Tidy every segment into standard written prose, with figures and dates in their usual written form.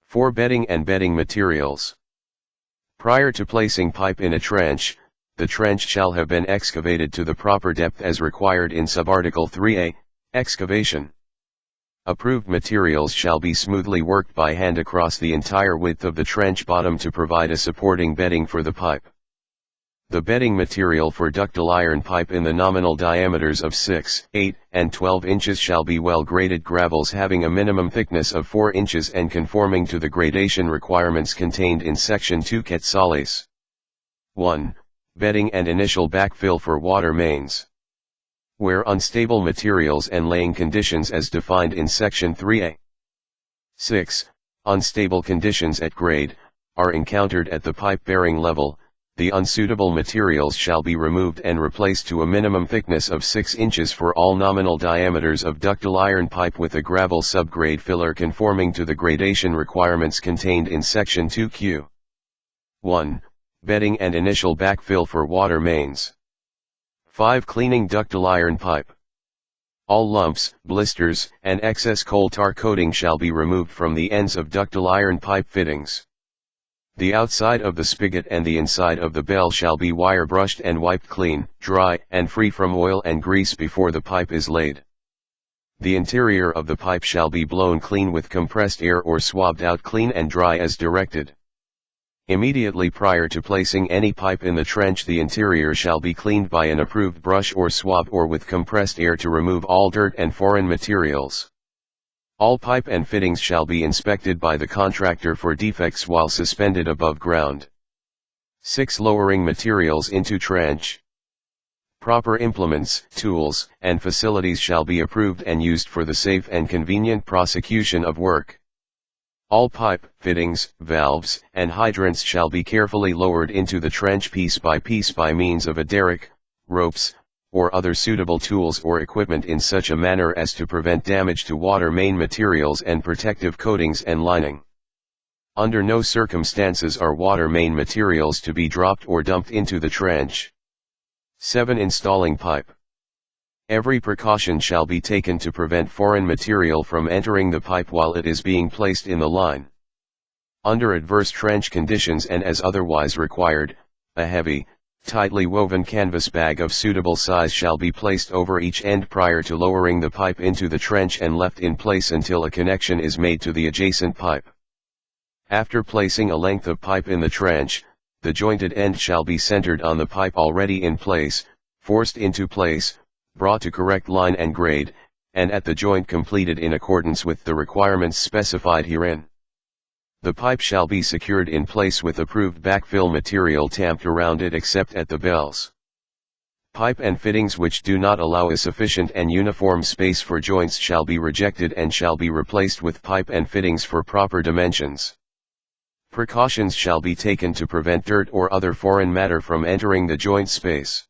4. Bedding and bedding materials. Prior to placing pipe in a trench, the trench shall have been excavated to the proper depth as required in subarticle 3a, excavation. Approved materials shall be smoothly worked by hand across the entire width of the trench bottom to provide a supporting bedding for the pipe. The bedding material for ductile iron pipe in the nominal diameters of 6, 8, and 12 inches shall be well-graded gravels having a minimum thickness of 4 inches and conforming to the gradation requirements contained in Section 2 Quetzales. 1. Bedding and initial backfill for water mains. Where unstable materials and laying conditions as defined in Section 3a. 6. Unstable conditions at grade, are encountered at the pipe bearing level, the unsuitable materials shall be removed and replaced to a minimum thickness of 6 inches for all nominal diameters of ductile iron pipe with a gravel subgrade filler conforming to the gradation requirements contained in Section 2Q. 1. Bedding and initial backfill for water mains. 5. Cleaning ductile iron pipe. All lumps, blisters, and excess coal tar coating shall be removed from the ends of ductile iron pipe fittings. The outside of the spigot and the inside of the bell shall be wire brushed and wiped clean, dry, and free from oil and grease before the pipe is laid. The interior of the pipe shall be blown clean with compressed air or swabbed out clean and dry as directed. Immediately prior to placing any pipe in the trench, the interior shall be cleaned by an approved brush or swab or with compressed air to remove all dirt and foreign materials. All pipe and fittings shall be inspected by the contractor for defects while suspended above ground. 6. Lowering materials into trench. Proper implements, tools, and facilities shall be approved and used for the safe and convenient prosecution of work. All pipe, fittings, valves, and hydrants shall be carefully lowered into the trench piece by means of a derrick, ropes, or other suitable tools or equipment in such a manner as to prevent damage to water main materials and protective coatings and lining. Under no circumstances are water main materials to be dropped or dumped into the trench. 7. Installing pipe. Every precaution shall be taken to prevent foreign material from entering the pipe while it is being placed in the line. Under adverse trench conditions and as otherwise required, a heavy, tightly woven canvas bag of suitable size shall be placed over each end prior to lowering the pipe into the trench and left in place until a connection is made to the adjacent pipe. After placing a length of pipe in the trench, the jointed end shall be centered on the pipe already in place, forced into place, brought to correct line and grade, and at the joint completed in accordance with the requirements specified herein. The pipe shall be secured in place with approved backfill material tamped around it except at the bells. Pipe and fittings which do not allow a sufficient and uniform space for joints shall be rejected and shall be replaced with pipe and fittings for proper dimensions. Precautions shall be taken to prevent dirt or other foreign matter from entering the joint space.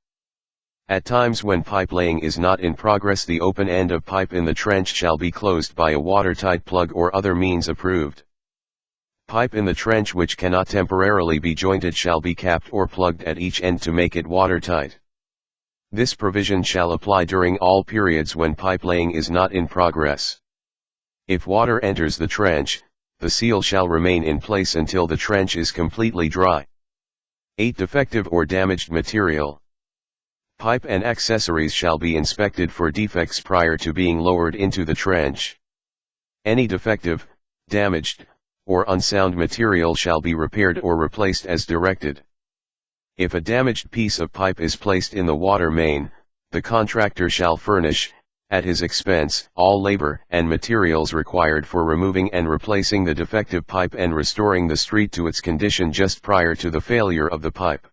At times when pipe laying is not in progress, the open end of pipe in the trench shall be closed by a watertight plug or other means approved. Pipe in the trench which cannot temporarily be jointed shall be capped or plugged at each end to make it watertight. This provision shall apply during all periods when pipe laying is not in progress. If water enters the trench, the seal shall remain in place until the trench is completely dry. 8. Defective or damaged material. Pipe and accessories shall be inspected for defects prior to being lowered into the trench. Any defective, damaged, or unsound material shall be repaired or replaced as directed. If a damaged piece of pipe is placed in the water main, the contractor shall furnish, at his expense, all labor and materials required for removing and replacing the defective pipe and restoring the street to its condition just prior to the failure of the pipe.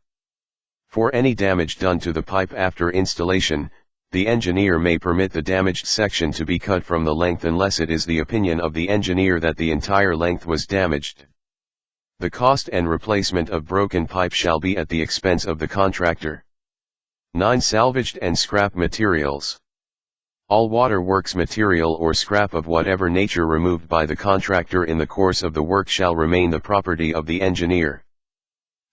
For any damage done to the pipe after installation, the engineer may permit the damaged section to be cut from the length unless it is the opinion of the engineer that the entire length was damaged. The cost and replacement of broken pipe shall be at the expense of the contractor. 9. Salvaged and scrap materials. All waterworks material or scrap of whatever nature removed by the contractor in the course of the work shall remain the property of the engineer.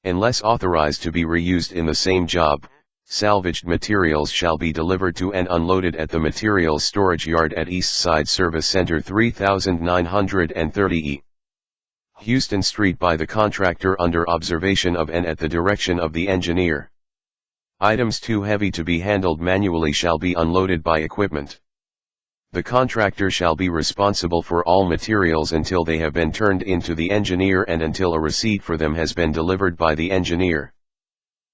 Unless authorized to be reused in the same job, salvaged materials shall be delivered to and unloaded at the materials storage yard at East Side Service Center 3930 E. Houston Street by the contractor under observation of and at the direction of the engineer. Items too heavy to be handled manually shall be unloaded by equipment. The contractor shall be responsible for all materials until they have been turned into the engineer and until a receipt for them has been delivered by the engineer.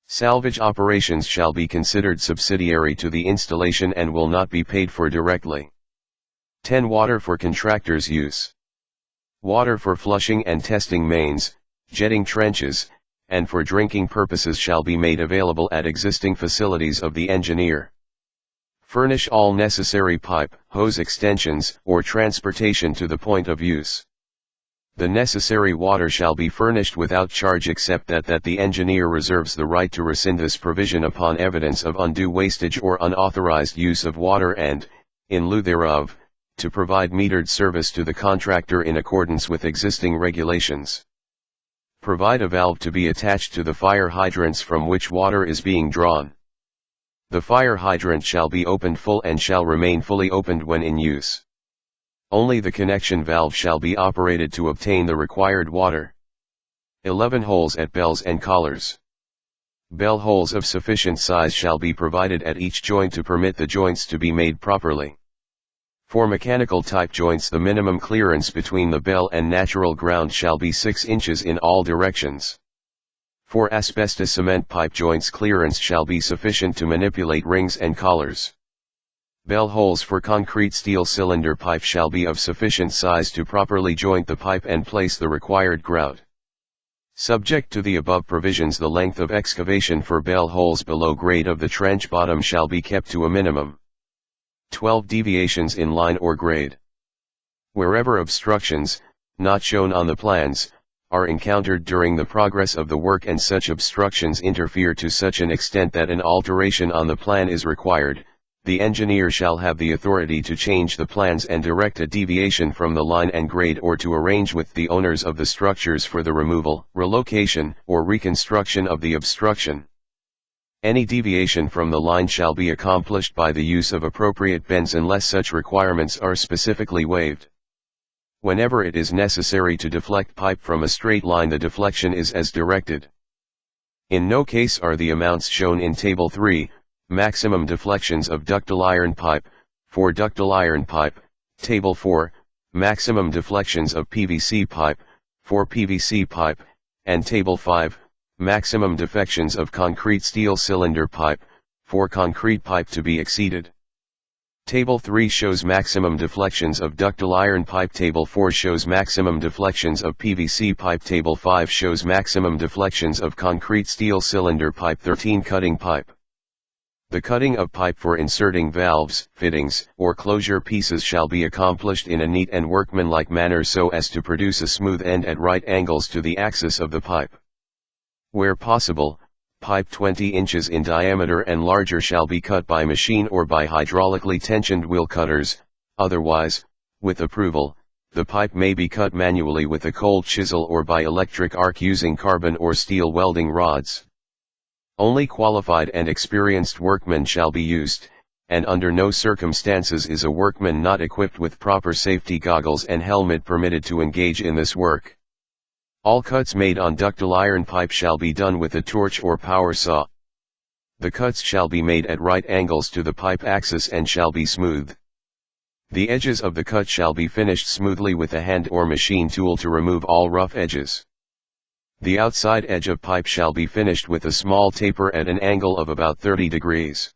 Salvage operations shall be considered subsidiary to the installation and will not be paid for directly. 10. Water for contractors' use. Water for flushing and testing mains, jetting trenches, and for drinking purposes shall be made available at existing facilities of the engineer. Furnish all necessary pipe, hose extensions, or transportation to the point of use. The necessary water shall be furnished without charge except that the engineer reserves the right to rescind this provision upon evidence of undue wastage or unauthorized use of water and, in lieu thereof, to provide metered service to the contractor in accordance with existing regulations. Provide a valve to be attached to the fire hydrants from which water is being drawn. The fire hydrant shall be opened full and shall remain fully opened when in use. Only the connection valve shall be operated to obtain the required water. 11. Holes at bells and collars. Bell holes of sufficient size shall be provided at each joint to permit the joints to be made properly. For mechanical type joints, the minimum clearance between the bell and natural ground shall be 6 inches in all directions. For asbestos cement pipe joints, clearance shall be sufficient to manipulate rings and collars. Bell holes for concrete steel cylinder pipe shall be of sufficient size to properly joint the pipe and place the required grout. Subject to the above provisions, the length of excavation for bell holes below grade of the trench bottom shall be kept to a minimum. 12. Deviations in line or grade. Wherever obstructions, not shown on the plans, are encountered during the progress of the work and such obstructions interfere to such an extent that an alteration on the plan is required, the engineer shall have the authority to change the plans and direct a deviation from the line and grade, or to arrange with the owners of the structures for the removal, relocation, or reconstruction of the obstruction. Any deviation from the line shall be accomplished by the use of appropriate bends unless such requirements are specifically waived. Whenever it is necessary to deflect pipe from a straight line, the deflection is as directed. In no case are the amounts shown in Table 3, maximum deflections of ductile iron pipe. For ductile iron pipe, Table 4, maximum deflections of PVC pipe. For PVC pipe, and Table 5, maximum deflections of concrete steel cylinder pipe, for concrete pipe to be exceeded. Table 3 shows maximum deflections of ductile iron pipe. Table 4 shows maximum deflections of PVC pipe. Table 5 shows maximum deflections of concrete steel cylinder pipe. 13. Cutting pipe. The cutting of pipe for inserting valves, fittings, or closure pieces shall be accomplished in a neat and workmanlike manner so as to produce a smooth end at right angles to the axis of the pipe. Where possible, pipe 20 inches in diameter and larger shall be cut by machine or by hydraulically tensioned wheel cutters. Otherwise, with approval, the pipe may be cut manually with a cold chisel or by electric arc using carbon or steel welding rods. Only qualified and experienced workmen shall be used, and under no circumstances is a workman not equipped with proper safety goggles and helmet permitted to engage in this work. All cuts made on ductile iron pipe shall be done with a torch or power saw. The cuts shall be made at right angles to the pipe axis and shall be smooth. The edges of the cut shall be finished smoothly with a hand or machine tool to remove all rough edges. The outside edge of pipe shall be finished with a small taper at an angle of about 30 degrees.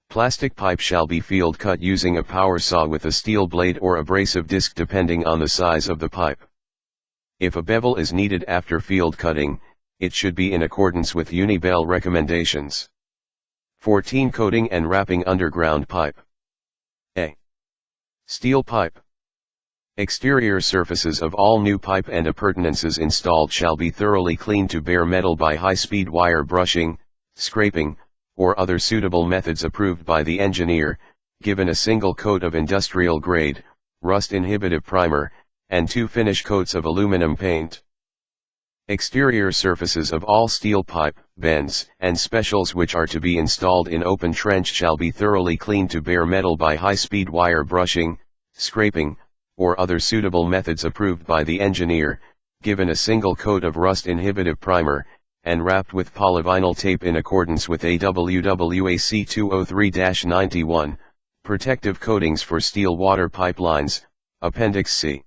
Plastic pipe shall be field cut using a power saw with a steel blade or abrasive disc depending on the size of the pipe. If a bevel is needed after field cutting, it should be in accordance with Unibel recommendations. 14. Coating and wrapping underground pipe. A. Steel pipe. Exterior surfaces of all new pipe and appurtenances installed shall be thoroughly cleaned to bare metal by high-speed wire brushing, scraping, or other suitable methods approved by the engineer, given a single coat of industrial grade, rust-inhibitive primer, and 2 finish coats of aluminum paint. Exterior surfaces of all steel pipe, bends, and specials which are to be installed in open trench shall be thoroughly cleaned to bare metal by high-speed wire brushing, scraping, or other suitable methods approved by the engineer, given a single coat of rust-inhibitive primer, and wrapped with polyvinyl tape in accordance with AWWAC 203-91, Protective Coatings for Steel Water Pipelines, Appendix C.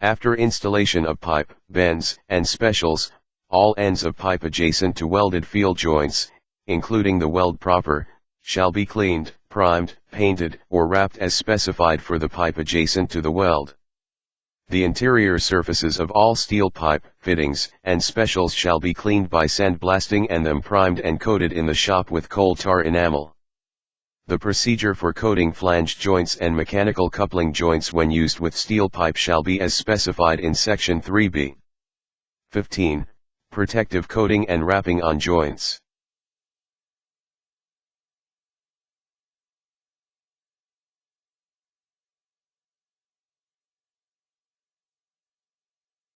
After installation of pipe, bends, and specials, all ends of pipe adjacent to welded field joints, including the weld proper, shall be cleaned, primed, painted, or wrapped as specified for the pipe adjacent to the weld. The interior surfaces of all steel pipe, fittings, and specials shall be cleaned by sandblasting and them primed and coated in the shop with coal tar enamel. The procedure for coating flange joints and mechanical coupling joints when used with steel pipe shall be as specified in Section 3B. 15. Protective coating and wrapping on joints.